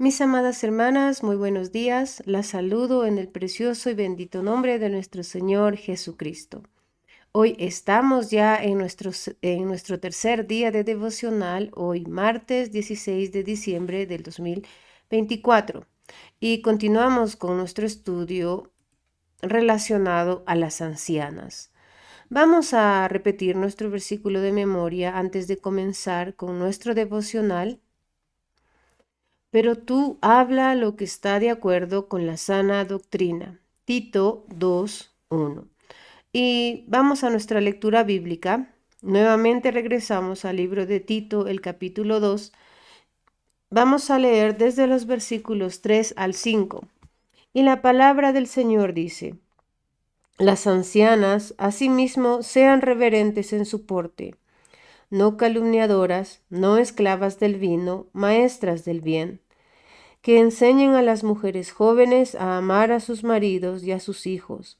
Mis amadas hermanas, muy buenos días. Las saludo en el precioso y bendito nombre de nuestro Señor Jesucristo. Hoy estamos ya en nuestro tercer día de devocional, hoy martes 16 de diciembre del 2024, y continuamos con nuestro estudio relacionado a las ancianas. Vamos a repetir nuestro versículo de memoria antes de comenzar con nuestro devocional. Pero tú habla lo que está de acuerdo con la sana doctrina. Tito 2:1. Y vamos a nuestra lectura bíblica. Nuevamente regresamos al libro de Tito, el capítulo 2. Vamos a leer desde los versículos 3 al 5. Y la palabra del Señor dice: Las ancianas asimismo sean reverentes en su porte, no calumniadoras, no esclavas del vino, maestras del bien, que enseñen a las mujeres jóvenes a amar a sus maridos y a sus hijos,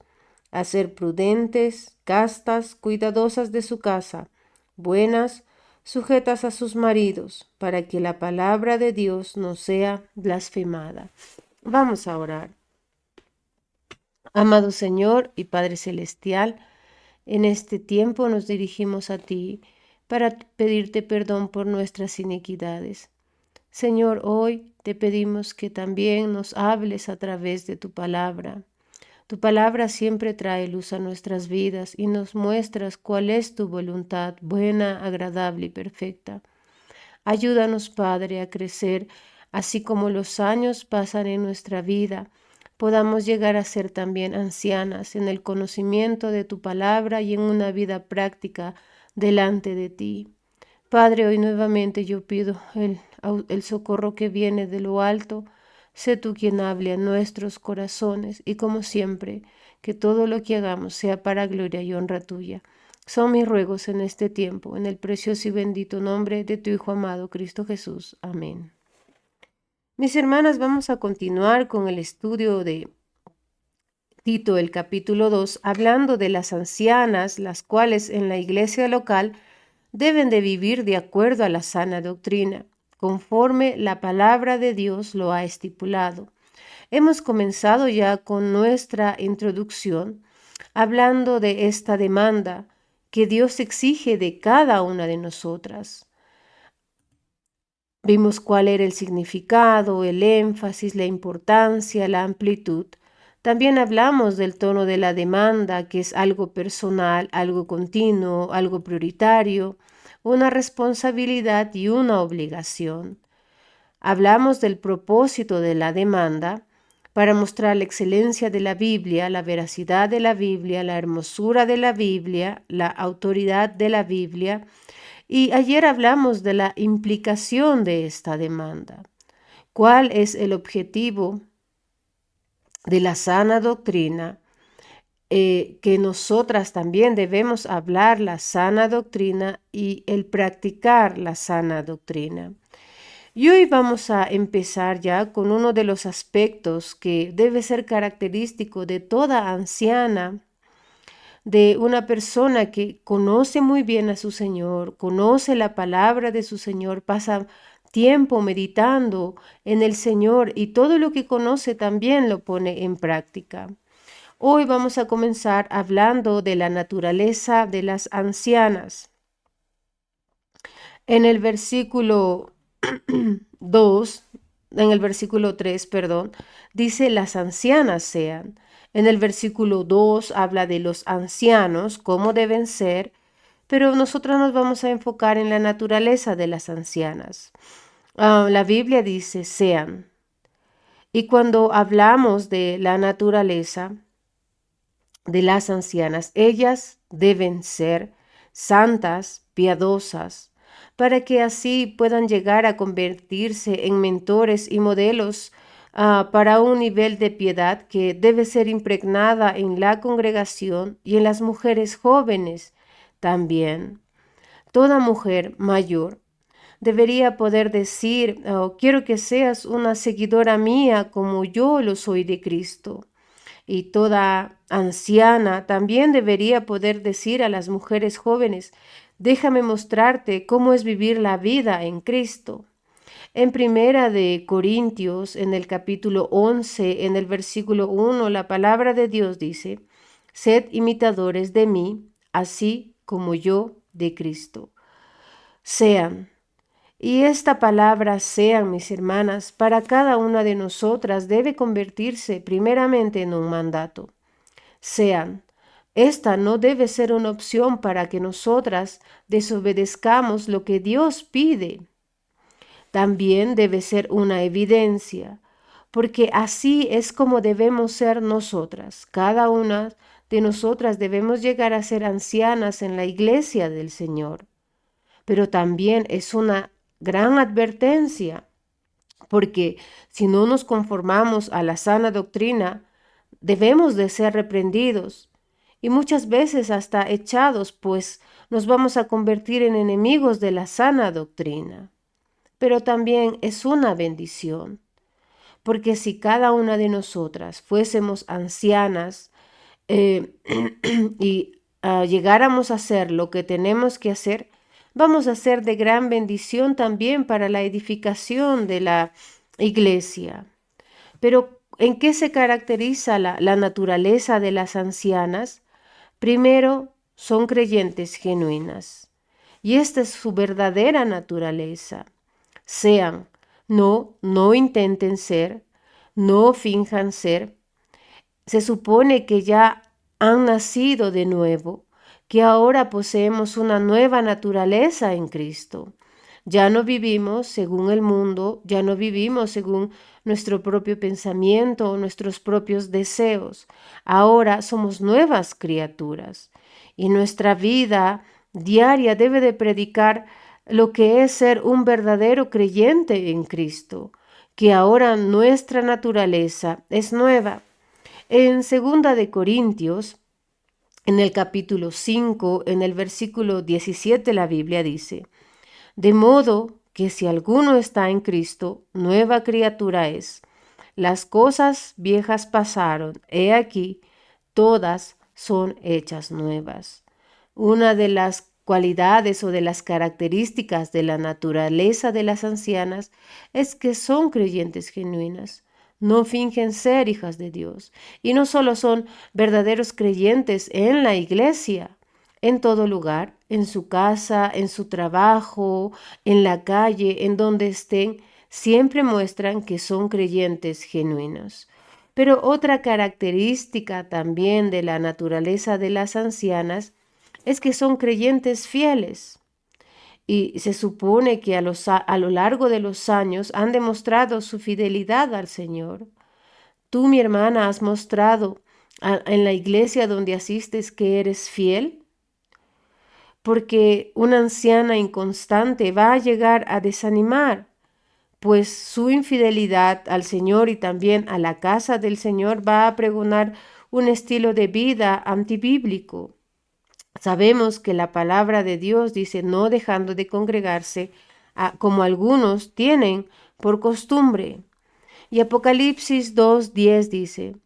a ser prudentes, castas, cuidadosas de su casa, buenas, sujetas a sus maridos, para que la palabra de Dios no sea blasfemada. Vamos a orar. Amado Señor y Padre Celestial, en este tiempo nos dirigimos a ti para pedirte perdón por nuestras iniquidades. Señor, hoy te pedimos que también nos hables a través de tu palabra. Tu palabra siempre trae luz a nuestras vidas y nos muestras cuál es tu voluntad buena, agradable y perfecta. Ayúdanos, Padre, a crecer, así como los años pasan en nuestra vida, podamos llegar a ser también ancianas en el conocimiento de tu palabra y en una vida práctica delante de ti. Padre, hoy nuevamente yo pido el socorro que viene de lo alto. Sé tú quien hable a nuestros corazones y como siempre, que todo lo que hagamos sea para gloria y honra tuya. Son mis ruegos en este tiempo, en el precioso y bendito nombre de tu Hijo amado, Cristo Jesús. Amén. Mis hermanas, vamos a continuar con el estudio de Tito, el capítulo 2, hablando de las ancianas, las cuales en la iglesia local deben de vivir de acuerdo a la sana doctrina, conforme la palabra de Dios lo ha estipulado. Hemos comenzado ya con nuestra introducción, hablando de esta demanda que Dios exige de cada una de nosotras. Vimos cuál era el significado, el énfasis, la importancia, la amplitud. También hablamos del tono de la demanda, que es algo personal, algo continuo, algo prioritario, una responsabilidad y una obligación. Hablamos del propósito de la demanda para mostrar la excelencia de la Biblia, la veracidad de la Biblia, la hermosura de la Biblia, la autoridad de la Biblia. Y ayer hablamos de la implicación de esta demanda. ¿Cuál es el objetivo de la sana doctrina? Que nosotras también debemos hablar la sana doctrina y el practicar la sana doctrina. Y hoy vamos a empezar ya con uno de los aspectos que debe ser característico de toda anciana, de una persona que conoce muy bien a su Señor, conoce la palabra de su Señor, pasa tiempo meditando en el Señor y todo lo que conoce también lo pone en práctica. Hoy vamos a comenzar hablando de la naturaleza de las ancianas. En el versículo 2, en el versículo 3, perdón, dice las ancianas sean. En el versículo 2 habla de los ancianos, cómo deben ser, pero nosotros nos vamos a enfocar en la naturaleza de las ancianas. La Biblia dice sean. Y cuando hablamos de la naturaleza de las ancianas, ellas deben ser santas, piadosas, para que así puedan llegar a convertirse en mentores y modelos para un nivel de piedad que debe ser impregnada en la congregación y en las mujeres jóvenes también. Toda mujer mayor debería poder decir, oh, quiero que seas una seguidora mía como yo lo soy de Cristo. Y toda anciana también debería poder decir a las mujeres jóvenes, déjame mostrarte cómo es vivir la vida en Cristo. En Primera de Corintios, en el capítulo 11, en el versículo 1, la palabra de Dios dice: sed imitadores de mí, así como yo de Cristo. Sean. Y esta palabra sean, mis hermanas, para cada una de nosotras debe convertirse primeramente en un mandato. Sean. Esta no debe ser una opción para que nosotras desobedezcamos lo que Dios pide. También debe ser una evidencia, porque así es como debemos ser nosotras. Cada una de nosotras debemos llegar a ser ancianas en la iglesia del Señor. Pero también es una gran advertencia, porque si no nos conformamos a la sana doctrina, debemos de ser reprendidos y muchas veces hasta echados, pues nos vamos a convertir en enemigos de la sana doctrina. Pero también es una bendición, porque si cada una de nosotras fuésemos ancianas y llegáramos a hacer lo que tenemos que hacer, vamos a ser de gran bendición también para la edificación de la iglesia. Pero ¿en qué se caracteriza la naturaleza de las ancianas? Primero, son creyentes genuinas. Y esta es su verdadera naturaleza. Sean, no intenten ser, no finjan ser. Se supone que ya han nacido de nuevo, que ahora poseemos una nueva naturaleza en Cristo. Ya no vivimos según el mundo, ya no vivimos según nuestro propio pensamiento o nuestros propios deseos. Ahora somos nuevas criaturas y nuestra vida diaria debe de predicar lo que es ser un verdadero creyente en Cristo, que ahora nuestra naturaleza es nueva. En 2 de Corintios, en el capítulo 5, en el versículo 17, la Biblia dice: de modo que si alguno está en Cristo, nueva criatura es. Las cosas viejas pasaron, he aquí, todas son hechas nuevas. Una de las cualidades o de las características de la naturaleza de las ancianas es que son creyentes genuinas. No fingen ser hijas de Dios. Y no solo son verdaderos creyentes en la iglesia, en todo lugar, en su casa, en su trabajo, en la calle, en donde estén, siempre muestran que son creyentes genuinos. Pero otra característica también de la naturaleza de las ancianas es que son creyentes fieles. Y se supone que a lo largo de los años han demostrado su fidelidad al Señor. Tú, mi hermana, has mostrado en la iglesia donde asistes que eres fiel, porque una anciana inconstante va a llegar a desanimar, pues su infidelidad al Señor y también a la casa del Señor va a pregonar un estilo de vida antibíblico. Sabemos que la palabra de Dios dice: no dejando de congregarse, como algunos tienen por costumbre. Y Apocalipsis 2:10 dice: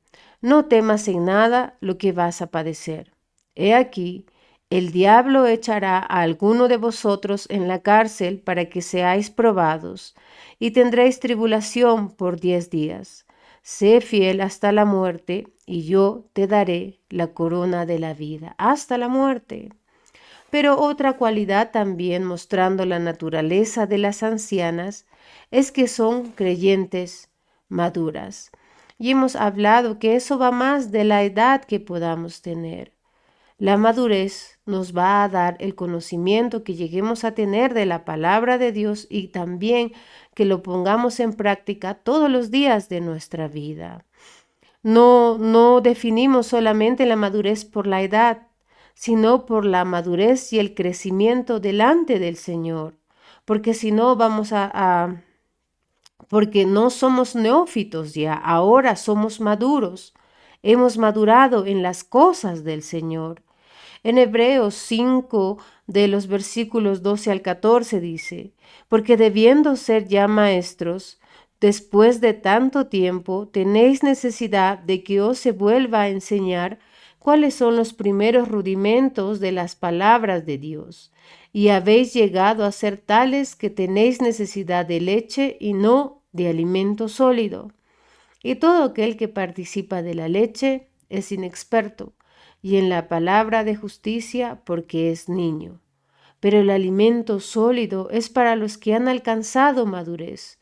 no temas en nada lo que vas a padecer. He aquí, el diablo echará a alguno de vosotros en la cárcel para que seáis probados, y tendréis tribulación por 10 días. Sé fiel hasta la muerte, y yo te daré la corona de la vida, hasta la muerte. Pero otra cualidad también mostrando la naturaleza de las ancianas es que son creyentes maduras. Y hemos hablado que eso va más de la edad que podamos tener. La madurez nos va a dar el conocimiento que lleguemos a tener de la palabra de Dios y también que lo pongamos en práctica todos los días de nuestra vida. No definimos solamente la madurez por la edad, sino por la madurez y el crecimiento delante del Señor, porque si no porque no somos neófitos ya, ahora somos maduros, hemos madurado en las cosas del Señor. En Hebreos 5, de los versículos 12 al 14 dice: porque debiendo ser ya maestros, después de tanto tiempo, tenéis necesidad de que os se vuelva a enseñar cuáles son los primeros rudimentos de las palabras de Dios. y habéis llegado a ser tales que tenéis necesidad de leche y no de alimento sólido. Y todo aquel que participa de la leche es inexperto, y en la palabra de justicia porque es niño. Pero el alimento sólido es para los que han alcanzado madurez,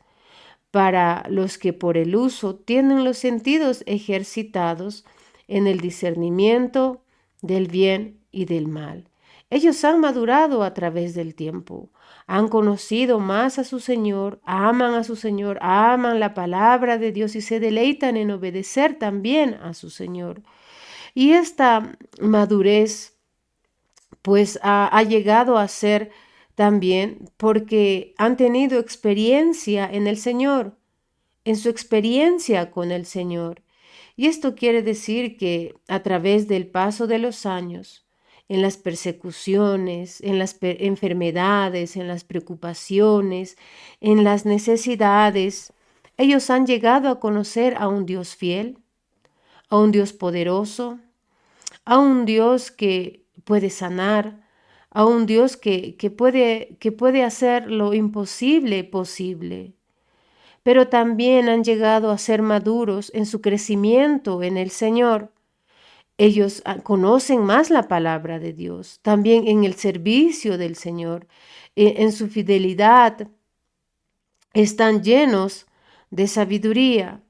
para los que por el uso tienen los sentidos ejercitados en el discernimiento del bien y del mal. Ellos han madurado a través del tiempo, han conocido más a su Señor, aman la palabra de Dios y se deleitan en obedecer también a su Señor. Y esta madurez pues ha llegado a ser también porque han tenido experiencia en el Señor, en su experiencia con el Señor. Y esto quiere decir que a través del paso de los años, en las persecuciones, en las enfermedades, en las preocupaciones, en las necesidades, ellos han llegado a conocer a un Dios fiel, a un Dios poderoso, a un Dios que puede sanar, a un Dios que puede hacer lo imposible posible. Pero también han llegado a ser maduros en su crecimiento en el Señor. Ellos conocen más la palabra de Dios, también en el servicio del Señor, en su fidelidad, están llenos de sabiduría.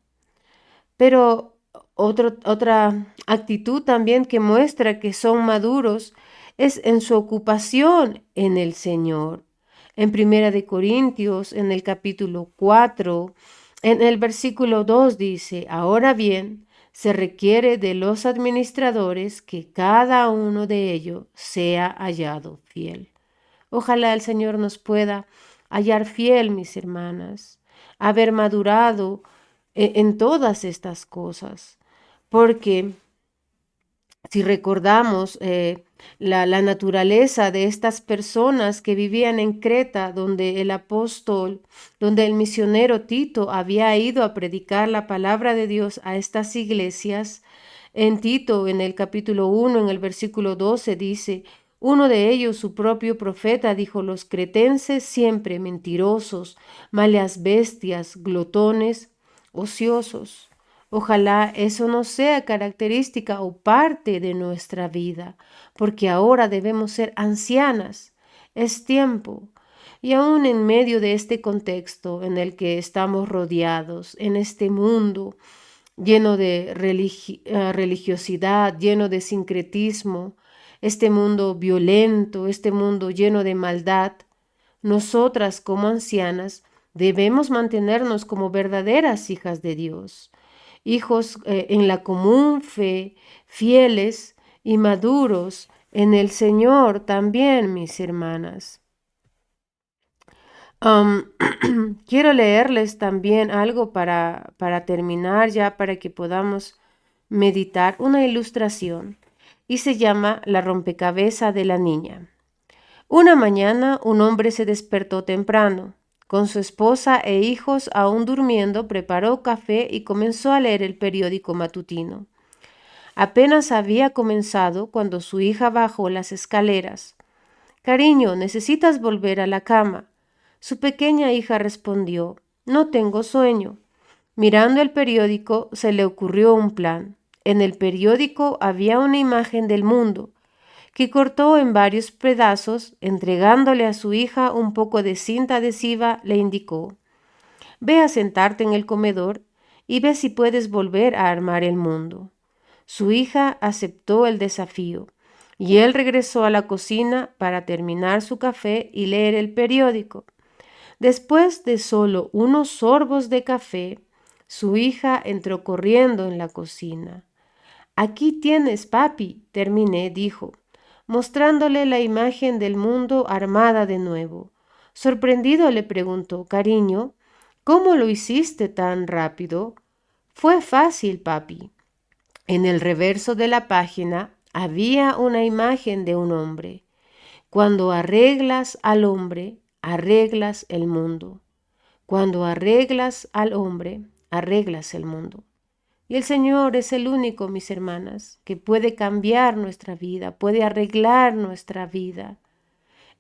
Pero otra actitud también que muestra que son maduros es en su ocupación en el Señor. En Primera de Corintios, en el capítulo 4, en el versículo 2 dice, ahora bien, se requiere de los administradores que cada uno de ellos sea hallado fiel. Ojalá el Señor nos pueda hallar fiel, mis hermanas, haber madurado en todas estas cosas, porque si recordamos la naturaleza de estas personas que vivían en Creta, donde el apóstol, donde el misionero Tito había ido a predicar la palabra de Dios a estas iglesias, en Tito, en el capítulo 1, en el versículo 12, dice, uno de ellos, su propio profeta, dijo, los cretenses siempre mentirosos, malas bestias, glotones, ociosos. Ojalá eso no sea característica o parte de nuestra vida, porque ahora debemos ser ancianas. Es tiempo. Y aún en medio de este contexto en el que estamos rodeados, en este mundo lleno de religiosidad, lleno de sincretismo, este mundo violento, este mundo lleno de maldad, nosotras como ancianas debemos mantenernos como verdaderas hijas de Dios, hijos en la común fe, fieles y maduros en el Señor también, mis hermanas. Quiero leerles también algo para terminar ya, para que podamos meditar, una ilustración, y se llama La rompecabezas de la niña. Una mañana un hombre se despertó temprano. Con su esposa e hijos aún durmiendo, preparó café y comenzó a leer el periódico matutino. Apenas había comenzado cuando su hija bajó las escaleras. Cariño, necesitas volver a la cama. Su pequeña hija respondió, no tengo sueño. Mirando el periódico se le ocurrió un plan. En el periódico había una imagen del mundo, que cortó en varios pedazos, entregándole a su hija un poco de cinta adhesiva, le indicó, ve a sentarte en el comedor y ve si puedes volver a armar el mundo. Su hija aceptó el desafío y él regresó a la cocina para terminar su café y leer el periódico. Después de solo unos sorbos de café, su hija entró corriendo en la cocina. Aquí tienes, papi, terminé, dijo, mostrándole la imagen del mundo armada de nuevo. Sorprendido le preguntó, cariño, ¿cómo lo hiciste tan rápido? Fue fácil, papi. En el reverso de la página había una imagen de un hombre. Cuando arreglas al hombre, arreglas el mundo. Cuando arreglas al hombre, arreglas el mundo. Y el Señor es el único, mis hermanas, que puede cambiar nuestra vida, puede arreglar nuestra vida.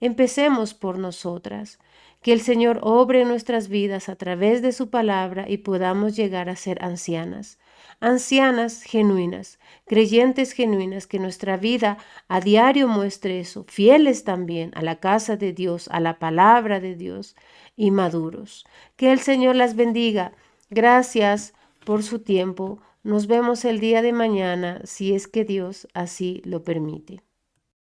Empecemos por nosotras. Que el Señor obre en nuestras vidas a través de su palabra y podamos llegar a ser ancianas. Ancianas genuinas, creyentes genuinas, que nuestra vida a diario muestre eso, fieles también a la casa de Dios, a la palabra de Dios y maduros. Que el Señor las bendiga. Gracias por su tiempo. Nos vemos el día de mañana, si es que Dios así lo permite.